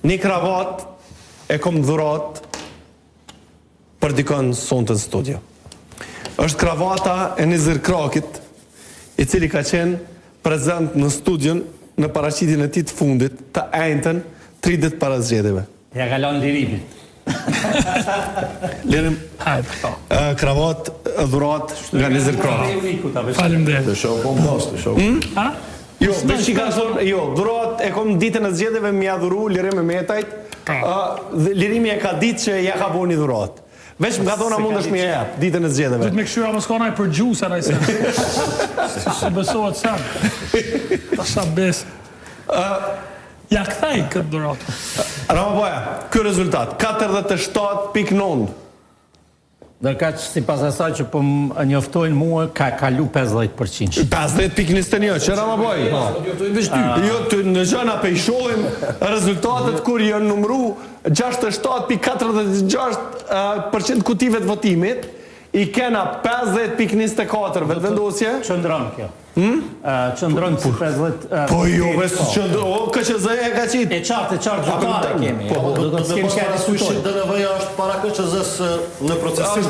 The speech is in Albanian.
Një kravat e kom dhurat për dikon sonë të studio. Është kravata e Nizir Krakit, i cili ka qenë prezent në studion në paraqitjen e tij të fundit të ejnëtën 3 ditë para zgjedhjeve. Ja kalon lirimit. Lirim, kravat dhurat nga Nizir Kraki. Faleminderit. Të shoh bombos, të shoh. Jo, veç që ka thonë, jo, dhurat e kom ditën e zgjedhjeve më ja dhuru Lirim e Metajt, dhe Lirimi e ka ditë që ja ka bo një dhurat. Veç më ka thona mund është më jep, ditën e zgjedhjeve. Dhëtë me këshyra më s'ka naj për gjusë, anaj se. Se besohet sen. Ta sa bes. Ja këthej këtë dhuratë. Ramapoja, ky rezultat, 47.9. Dërka që si pas asaj që po më njoftojnë mua, ka kalu 50%. 50.21, që Ramapoj? Jo, të në gjëna pe i shohim rezultatet kur janë numru 67.46% kutive të votimit, i kena 50.24 vetëvendosje. Qëndron kjo. Qëndron si 50... Po jo, vesë qëndron, o, KQZ e ka qitë. E qartë gjotare kemi. Do të s'kemi ka diskutuar. DNV-ja është para KQZ-s në procesim.